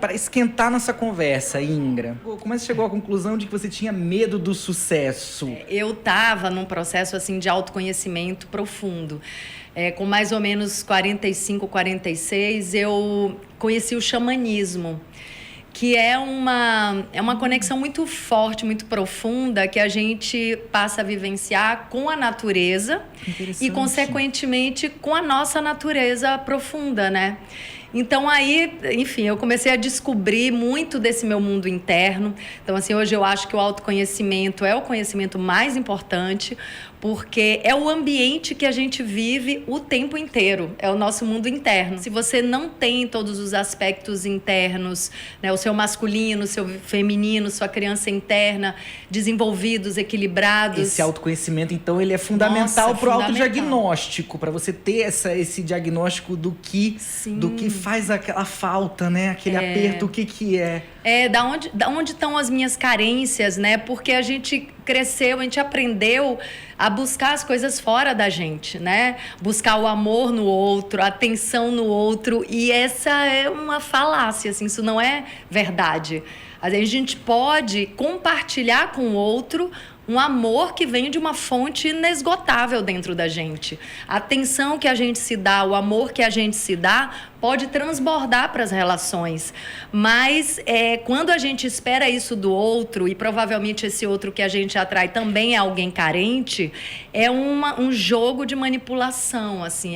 para esquentar nossa conversa, Ingra, como é que você chegou à conclusão de que você tinha medo do sucesso? Eu estava num processo assim de autoconhecimento profundo. Com mais ou menos 45, 46, eu conheci o xamanismo, que é uma conexão muito forte, muito profunda, que a gente passa a vivenciar com a natureza e, consequentemente, com a nossa natureza profunda, né? Então, aí, enfim, eu comecei a descobrir muito desse meu mundo interno. Então, assim, hoje eu acho que o autoconhecimento é o conhecimento mais importante, porque é o ambiente que a gente vive o tempo inteiro, é o nosso mundo interno. Se você não tem todos os aspectos internos, né, o seu masculino, o seu feminino, sua criança interna, desenvolvidos, equilibrados... Esse autoconhecimento, então, ele é fundamental para o autodiagnóstico, para você ter esse diagnóstico do que faz aquela falta, né? Aquele aperto, o que é. Da onde estão as minhas carências, né? Porque a gente cresceu, a gente aprendeu a buscar as coisas fora da gente, né? Buscar o amor no outro, a atenção no outro. E essa é uma falácia, assim, isso não é verdade. A gente pode compartilhar com o outro um amor que vem de uma fonte inesgotável dentro da gente. A atenção que a gente se dá, o amor que a gente se dá, pode transbordar para as relações. Mas quando a gente espera isso do outro, e provavelmente esse outro que a gente atrai também é alguém carente, é um jogo de manipulação, assim,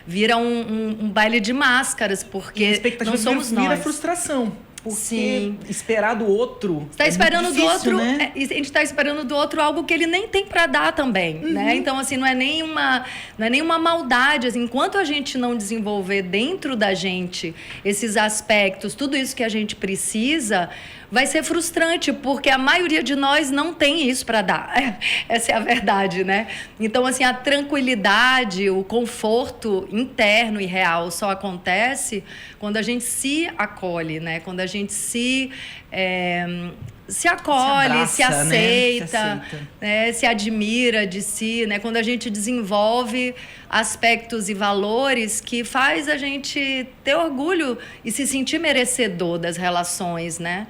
vira um baile de máscaras, porque não somos nós. Vira frustração. Porque esperar do outro está esperando difícil, do outro, né? A gente está esperando do outro algo que ele nem tem para dar também, né? Então, assim, não é nenhuma maldade, assim, enquanto a gente não desenvolver dentro da gente esses aspectos, tudo isso que a gente precisa, vai ser frustrante, porque a maioria de nós não tem isso para dar. Essa é a verdade, né? Então, assim, a tranquilidade, o conforto interno e real só acontece quando a gente se acolhe, né? Quando a gente se acolhe, abraça, se aceita, né? Se admira de si, né? Quando a gente desenvolve aspectos e valores que faz a gente ter orgulho e se sentir merecedor das relações, né?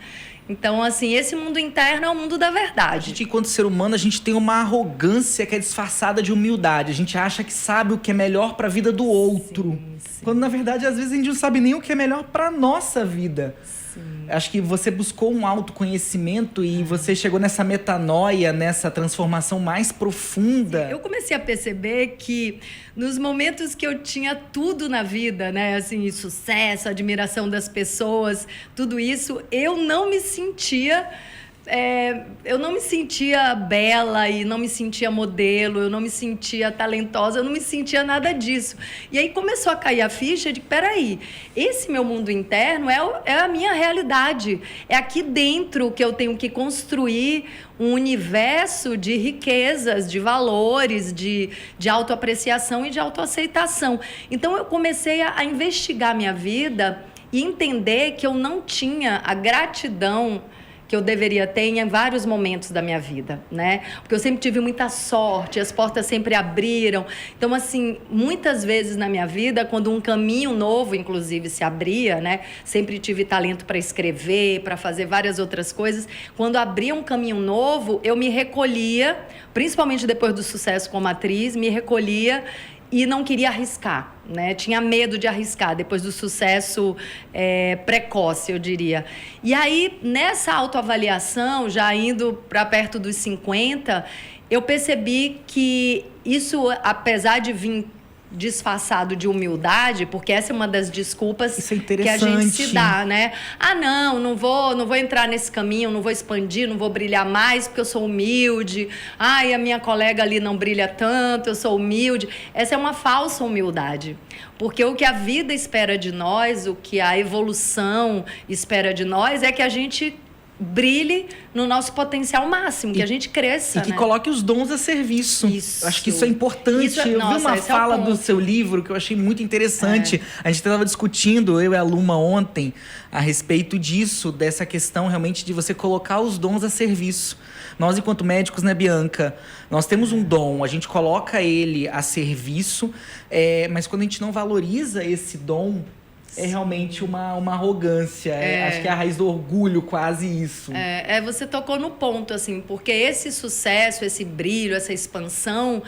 Então, assim, esse mundo interno é o mundo da verdade. A gente, enquanto ser humano, a gente tem uma arrogância que é disfarçada de humildade. A gente acha que sabe o que é melhor para a vida do outro. Sim. Quando, na verdade, às vezes a gente não sabe nem o que é melhor para a nossa vida. Sim. Acho que você buscou um autoconhecimento e você chegou nessa metanoia, nessa transformação mais profunda. Sim, eu comecei a perceber que nos momentos que eu tinha tudo na vida, né, assim, sucesso, admiração das pessoas, tudo isso, eu não me sentia bela e não me sentia modelo, eu não me sentia talentosa, eu não me sentia nada disso. E aí começou a cair a ficha de, peraí, esse meu mundo interno é a minha realidade. É aqui dentro que eu tenho que construir um universo de riquezas, de valores, de autoapreciação e de autoaceitação. Então eu comecei a investigar minha vida e entender que eu não tinha a gratidão que eu deveria ter em vários momentos da minha vida, né? Porque eu sempre tive muita sorte, as portas sempre abriram. Então, assim, muitas vezes na minha vida, quando um caminho novo, inclusive, se abria, né? Sempre tive talento para escrever, para fazer várias outras coisas. Quando abria um caminho novo, eu me recolhia, principalmente depois do sucesso como atriz, me recolhia e não queria arriscar, né? Tinha medo de arriscar depois do sucesso precoce, eu diria. E aí, nessa autoavaliação, já indo para perto dos 50, eu percebi que isso, apesar de vir disfarçado de humildade, porque essa é uma das desculpas que a gente se dá, né? Ah, não vou entrar nesse caminho, não vou expandir, não vou brilhar mais porque eu sou humilde. Ah, e a minha colega ali não brilha tanto, eu sou humilde. Essa é uma falsa humildade, porque o que a vida espera de nós, o que a evolução espera de nós é que a gente brilhe no nosso potencial máximo, que a gente cresça. E que coloque os dons a serviço. Isso. Acho que isso é importante. Eu vi uma fala do seu livro que eu achei muito interessante. A gente estava discutindo, eu e a Luma, ontem, a respeito disso, dessa questão realmente de você colocar os dons a serviço. Nós, enquanto médicos, né, Bianca? Nós temos um dom, a gente coloca ele a serviço, mas quando a gente não valoriza esse dom, é realmente uma arrogância. Acho que é a raiz do orgulho, quase isso. Você tocou no ponto, assim, porque esse sucesso, esse brilho, essa expansão,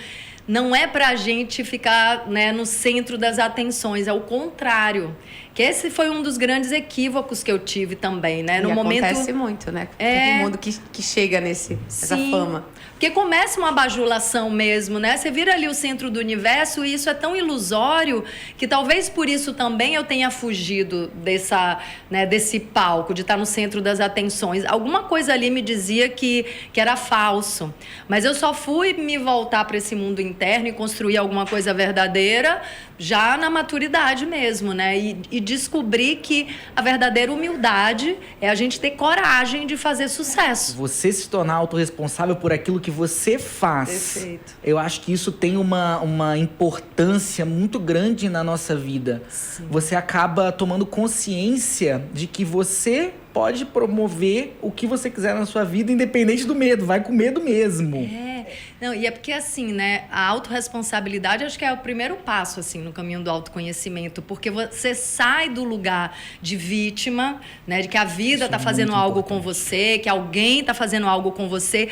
não é pra gente ficar, né, no centro das atenções, é o contrário. Que esse foi um dos grandes equívocos que eu tive também, né? No momento acontece muito, né? Todo mundo que chega nessa fama. Porque começa uma bajulação mesmo, né? Você vira ali o centro do universo e isso é tão ilusório que talvez por isso também eu tenha fugido desse palco, de estar no centro das atenções. Alguma coisa ali me dizia que era falso. Mas eu só fui me voltar para esse mundo interno e construir alguma coisa verdadeira já na maturidade mesmo, né? E descobrir que a verdadeira humildade é a gente ter coragem de fazer sucesso. Você se tornar autorresponsável por aquilo que você faz. Perfeito. Eu acho que isso tem uma importância muito grande na nossa vida. Sim. Você acaba tomando consciência de que você pode promover o que você quiser na sua vida, independente do medo. Vai com medo mesmo. Não, e é porque assim, né, a autorresponsabilidade acho que é o primeiro passo, assim, no caminho do autoconhecimento, porque você sai do lugar de vítima, né, de que a vida está fazendo algo com você, que alguém está fazendo algo com você,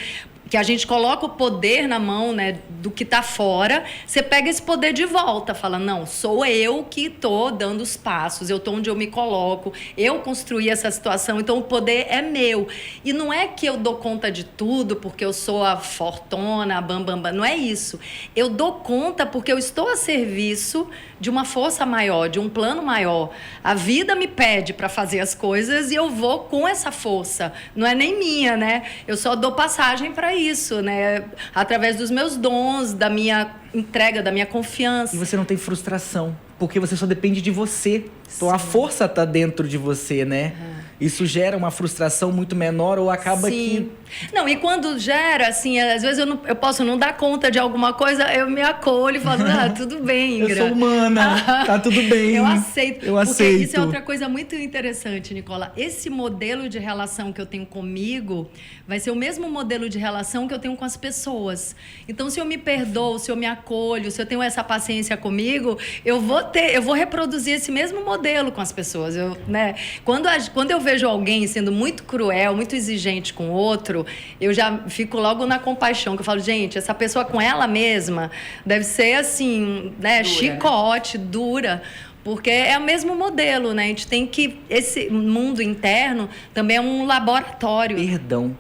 que a gente coloca o poder na mão, né, do que está fora, você pega esse poder de volta, fala, não, sou eu que estou dando os passos, eu estou onde eu me coloco, eu construí essa situação, então o poder é meu. E não é que eu dou conta de tudo porque eu sou a fortuna, a bambambam, não é isso. Eu dou conta porque eu estou a serviço de uma força maior, de um plano maior. A vida me pede para fazer as coisas e eu vou com essa força. Não é nem minha, né? Eu só dou passagem para isso, né? Através dos meus dons, da minha entrega, da minha confiança. E você não tem frustração, porque você só depende de você. Então a força tá dentro de você, né? Isso gera uma frustração muito menor ou acaba que... Não, e quando gera, assim, às vezes eu posso não dar conta de alguma coisa, eu me acolho e falo, tudo bem, Ingra. Eu sou humana, tá tudo bem. Eu aceito. Eu porque aceito. Isso é outra coisa muito interessante, Nicola. Esse modelo de relação que eu tenho comigo vai ser o mesmo modelo de relação que eu tenho com as pessoas. Então, se eu me perdoo, se eu me acolho, se eu tenho essa paciência comigo, eu vou reproduzir esse mesmo modelo com as pessoas. Né? Quando eu vejo alguém sendo muito cruel, muito exigente com o outro, eu já fico logo na compaixão, que eu falo, gente, essa pessoa com ela mesma deve ser assim, né, dura, chicote, né? Dura, porque é o mesmo modelo, né? A gente tem que... Esse mundo interno também é um laboratório. Perdão.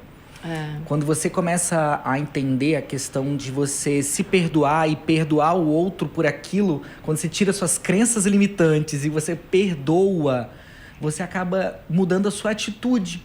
Quando você começa a entender a questão de você se perdoar e perdoar o outro por aquilo, quando você tira suas crenças limitantes e você perdoa, você acaba mudando a sua atitude.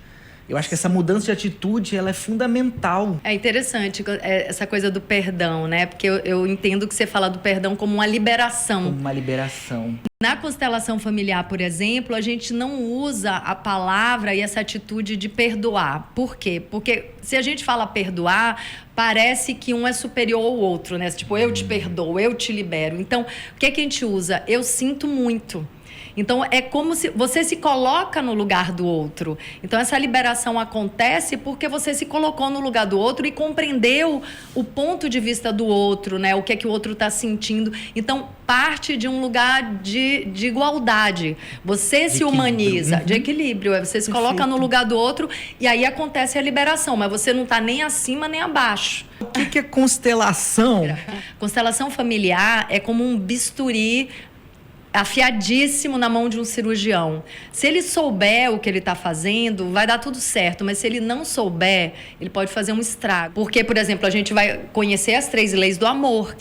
Eu acho que essa mudança de atitude, ela é fundamental. É interessante essa coisa do perdão, né? Porque eu entendo que você fala do perdão como uma liberação. Como uma liberação. Na constelação familiar, por exemplo, a gente não usa a palavra e essa atitude de perdoar. Por quê? Porque se a gente fala perdoar, parece que um é superior ao outro, né? Tipo, eu te perdoo, eu te libero. Então, o que é que a gente usa? Eu sinto muito. Então, é como se você se coloca no lugar do outro. Então, essa liberação acontece porque você se colocou no lugar do outro e compreendeu o ponto de vista do outro, né? O que é que o outro está sentindo. Então, parte de um lugar de igualdade. Você se humaniza, de equilíbrio. Você se coloca no lugar do outro e aí acontece a liberação. Mas você não está nem acima nem abaixo. O que é constelação? Constelação familiar é como um bisturi afiadíssimo na mão de um cirurgião. Se ele souber o que ele está fazendo, vai dar tudo certo. Mas se ele não souber, ele pode fazer um estrago. Porque, por exemplo, a gente vai conhecer as 3 leis do amor,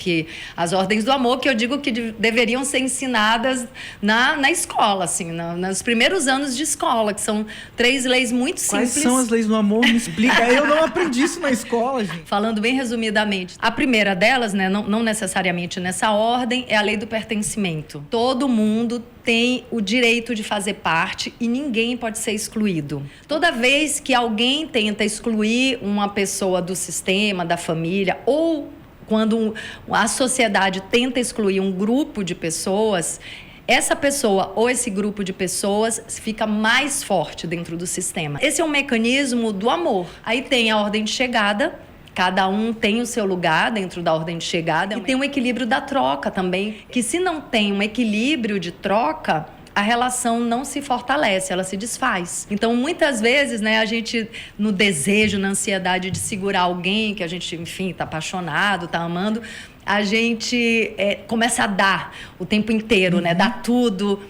as ordens do amor, que eu digo que deveriam ser ensinadas na escola, assim, nos primeiros anos de escola, que são 3 leis muito simples. Quais são as leis do amor? Me explica. Eu não aprendi isso na escola, gente. Falando bem resumidamente, a primeira delas, né, não necessariamente nessa ordem, é a lei do pertencimento. Todo mundo tem o direito de fazer parte e ninguém pode ser excluído. Toda vez que alguém tenta excluir uma pessoa do sistema, da família, ou quando a sociedade tenta excluir um grupo de pessoas, essa pessoa ou esse grupo de pessoas fica mais forte dentro do sistema. Esse é um mecanismo do amor. Aí tem a ordem de chegada. Cada um tem o seu lugar dentro da ordem de chegada. E tem um equilíbrio da troca também, que se não tem um equilíbrio de troca, a relação não se fortalece, ela se desfaz. Então, muitas vezes, né, a gente, no desejo, na ansiedade de segurar alguém que a gente, enfim, tá apaixonado, tá amando, a gente começa a dar o tempo inteiro, né? Dá tudo,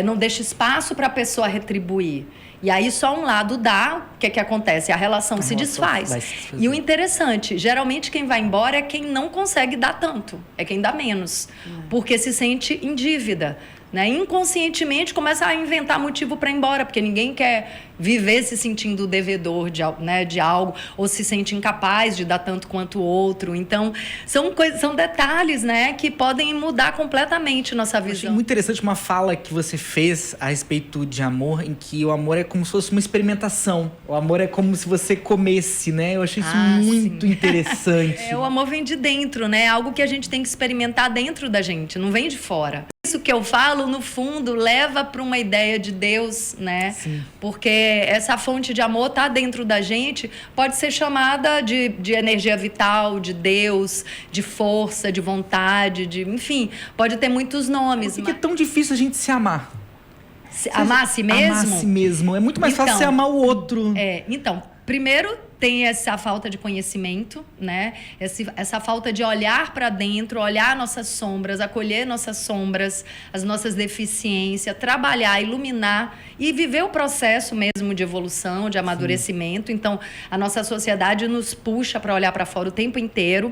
não deixa espaço para a pessoa retribuir. E aí só um lado dá, o que é que acontece? A relação se desfaz. E o interessante, geralmente quem vai embora é quem não consegue dar tanto, é quem dá menos, porque se sente em dívida. Né? Inconscientemente começa a inventar motivo para ir embora, porque ninguém quer viver se sentindo devedor de algo, ou se sente incapaz de dar tanto quanto o outro. Então, são detalhes, né, que podem mudar completamente nossa visão. Eu achei muito interessante uma fala que você fez a respeito de amor, em que o amor é como se fosse uma experimentação. O amor é como se você comesse, né? Eu achei isso muito interessante. O amor vem de dentro, né? Algo que a gente tem que experimentar dentro da gente, não vem de fora. Isso que eu falo, no fundo, leva para uma ideia de Deus, né? Sim. Porque essa fonte de amor está dentro da gente, pode ser chamada de energia vital, de Deus, de força, de vontade, enfim, pode ter muitos nomes. Por que é tão difícil a gente se amar? Amar a si mesmo? Amar a si mesmo. É muito mais fácil você amar o outro. Então, primeiro tem essa falta de conhecimento, né? Essa falta de olhar para dentro, olhar nossas sombras, acolher nossas sombras, as nossas deficiências, trabalhar, iluminar e viver o processo mesmo de evolução, de amadurecimento. Sim. Então, a nossa sociedade nos puxa para olhar para fora o tempo inteiro.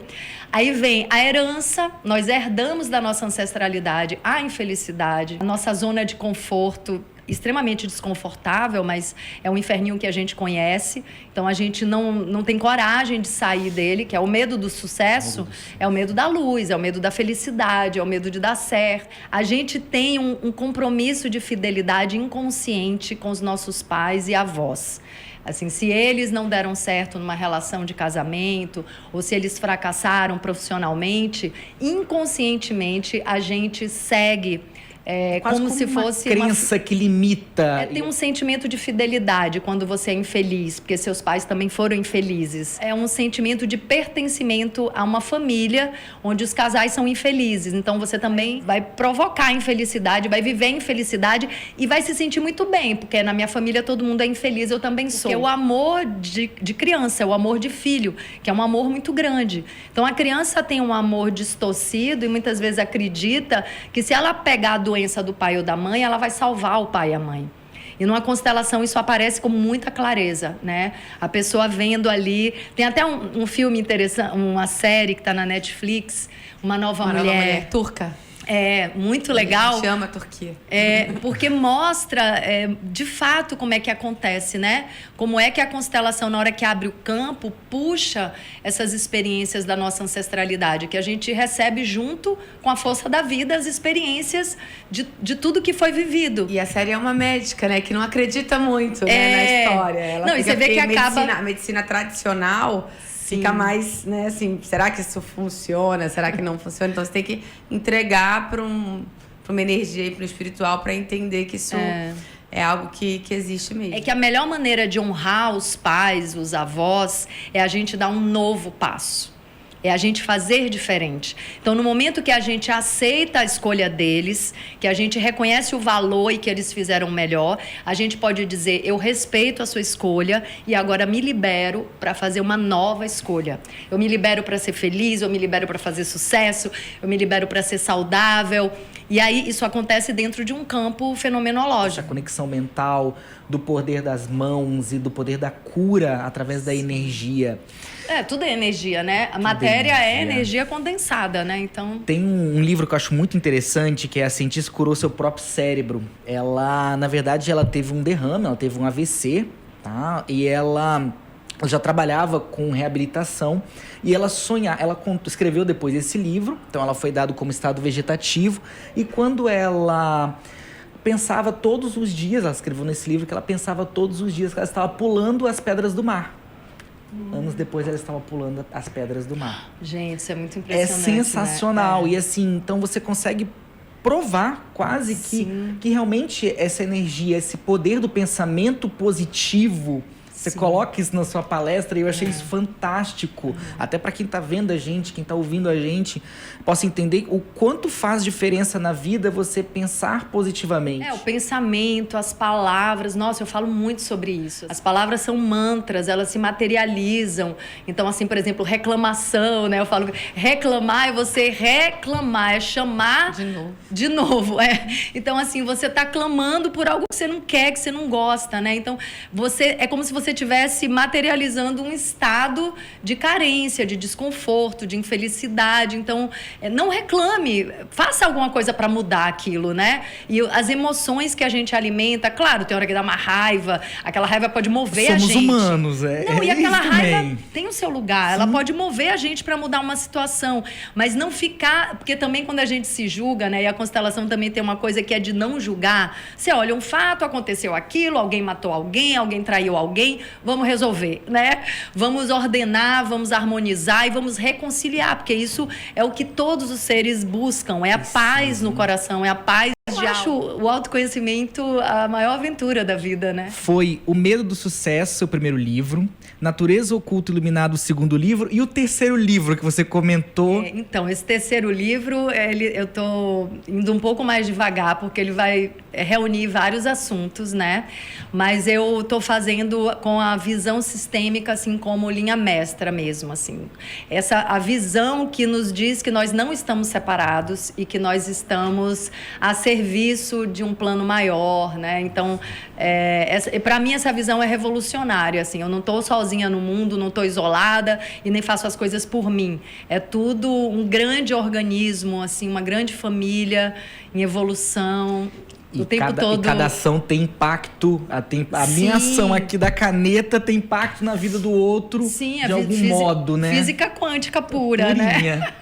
Aí vem a herança, nós herdamos da nossa ancestralidade a infelicidade, a nossa zona de conforto, extremamente desconfortável, mas é um inferninho que a gente conhece. Então, a gente não tem coragem de sair dele, que é o medo do sucesso, é o medo da luz, é o medo da felicidade, é o medo de dar certo. A gente tem um compromisso de fidelidade inconsciente com os nossos pais e avós. Assim, se eles não deram certo numa relação de casamento, ou se eles fracassaram profissionalmente, inconscientemente a gente segue como se fosse uma crença que limita. Tem um sentimento de fidelidade quando você é infeliz, porque seus pais também foram infelizes. É um sentimento de pertencimento a uma família onde os casais são infelizes. Então você também vai provocar a infelicidade, vai viver a infelicidade e vai se sentir muito bem, porque na minha família todo mundo é infeliz, eu também sou. Porque o amor de criança, é o amor de filho, que é um amor muito grande. Então a criança tem um amor distorcido e muitas vezes acredita que se ela pegar a doença do pai ou da mãe, ela vai salvar o pai e a mãe. E numa constelação isso aparece com muita clareza, né? A pessoa vendo ali... Tem até um filme interessante, uma série que está na Netflix, Uma Nova Mulher turca. Muito legal. Chama a Turquia. Porque mostra, de fato, como é que acontece, né? Como é que a constelação, na hora que abre o campo, puxa essas experiências da nossa ancestralidade, que a gente recebe junto com a força da vida, as experiências de tudo que foi vivido. E a série é uma médica, né? Que não acredita muito, né, na história. Ela e você vê que acaba... A medicina tradicional... Sim. Fica mais, né, assim, será que isso funciona? Será que não funciona? Então, você tem que entregar para uma energia e para o espiritual para entender que isso é algo que existe mesmo. É que a melhor maneira de honrar os pais, os avós, é a gente dar um novo passo. É a gente fazer diferente. Então, no momento que a gente aceita a escolha deles, que a gente reconhece o valor e que eles fizeram melhor, a gente pode dizer, eu respeito a sua escolha e agora me libero para fazer uma nova escolha. Eu me libero para ser feliz, eu me libero para fazer sucesso, eu me libero para ser saudável. E aí, isso acontece dentro de um campo fenomenológico. A conexão mental, do poder das mãos e do poder da cura através da energia. Tudo é energia, né? A matéria é energia condensada, né? Então... Tem um livro que eu acho muito interessante, que é A Cientista Curou Seu Próprio Cérebro. Ela, na verdade, ela teve um derrame, ela teve um AVC, tá? E ela já trabalhava com reabilitação e ela escreveu depois esse livro, então ela foi dada como estado vegetativo, e quando ela pensava todos os dias, ela escreveu nesse livro que ela pensava todos os dias que ela estava pulando as pedras do mar. Anos depois ela estava pulando as pedras do mar. Gente, isso é muito impressionante. É sensacional, né? E assim, então você consegue provar quase que realmente essa energia, esse poder do pensamento positivo Você coloca isso na sua palestra e eu achei isso fantástico. Até para quem tá vendo a gente, quem tá ouvindo a gente, possa entender o quanto faz diferença na vida você pensar positivamente. O pensamento, as palavras. Nossa, eu falo muito sobre isso. As palavras são mantras, elas se materializam. Então, assim, por exemplo, reclamação, né? Eu falo, reclamar é você reclamar, é chamar de novo. Então, assim, você tá clamando por algo que você não quer, que você não gosta, né? Então, é como se você estivesse materializando um estado de carência, de desconforto, de infelicidade. Então, não reclame, faça alguma coisa para mudar aquilo, né? E as emoções que a gente alimenta, claro, tem hora que dá uma raiva, aquela raiva pode mover a gente. Somos humanos, Não, e aquela raiva também tem o seu lugar, ela pode mover a gente para mudar uma situação, mas não ficar, porque também quando a gente se julga, né? E a constelação também tem uma coisa que é de não julgar. Você olha um fato, aconteceu aquilo, alguém matou alguém traiu alguém, vamos resolver, né? Vamos ordenar, vamos harmonizar e vamos reconciliar, porque isso é o que todos os seres buscam, é a paz no coração, é a paz. Eu acho o autoconhecimento a maior aventura da vida, né? Foi O Medo do Sucesso, seu primeiro livro, Natureza Oculta Iluminada, o segundo livro, e o terceiro livro que você comentou. Então, esse terceiro livro, eu tô indo um pouco mais devagar, porque ele vai reunir vários assuntos, né? Mas eu tô fazendo com a visão sistêmica, assim, como linha mestra mesmo, assim. A visão que nos diz que nós não estamos separados e que nós estamos a serviço de um plano maior, né? Então, para mim, essa visão é revolucionária, assim. Eu não estou sozinha no mundo, não estou isolada e nem faço as coisas por mim. É tudo um grande organismo, assim, uma grande família em evolução. O tempo todo. E cada ação tem impacto. A minha ação aqui da caneta tem impacto na vida do outro. Sim, de algum modo, né? Física quântica pura, purinha, né?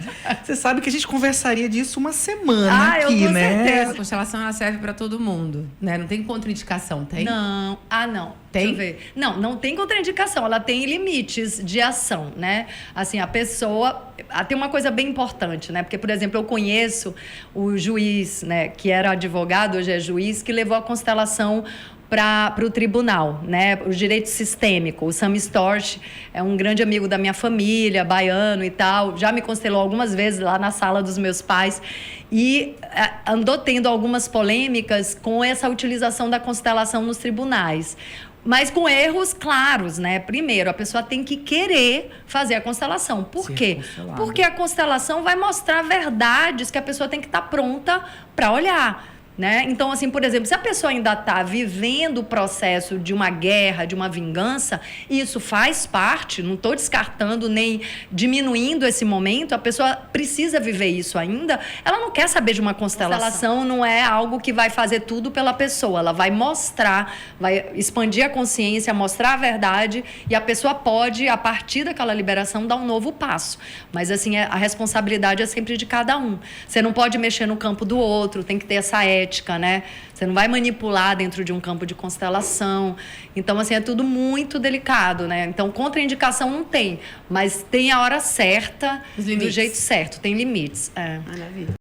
Você sabe que a gente conversaria disso uma semana aqui, eu com né? certeza. A constelação ela serve para todo mundo, né? Não tem contraindicação, tem? Não. Não. Tem? Deixa eu ver. Não tem contraindicação, ela tem limites de ação, né? Assim, a pessoa... Tem uma coisa bem importante, né? Porque, por exemplo, eu conheço o juiz, né? Que era advogado, hoje é juiz, que levou a constelação para o tribunal, né? O direito sistêmico. O Sam Storch é um grande amigo da minha família, baiano e tal. Já me constelou algumas vezes lá na sala dos meus pais. E andou tendo algumas polêmicas com essa utilização da constelação nos tribunais. Mas com erros claros, né? Primeiro, a pessoa tem que querer fazer a constelação. Por quê? Porque a constelação vai mostrar verdades que a pessoa tem que estar pronta para olhar. Né? Então, assim, por exemplo, se a pessoa ainda está vivendo o processo de uma guerra, de uma vingança, isso faz parte, não estou descartando nem diminuindo esse momento, a pessoa precisa viver isso ainda, ela não quer saber de uma constelação. A constelação não é algo que vai fazer tudo pela pessoa, ela vai mostrar, vai expandir a consciência, mostrar a verdade, e a pessoa pode, a partir daquela liberação, dar um novo passo. Mas, assim, a responsabilidade é sempre de cada um. Você não pode mexer no campo do outro, tem que ter essa ética, né? Você não vai manipular dentro de um campo de constelação. Então, assim, é tudo muito delicado, né? Então, contraindicação não tem, mas tem a hora certa, do jeito certo, tem limites. Maravilha.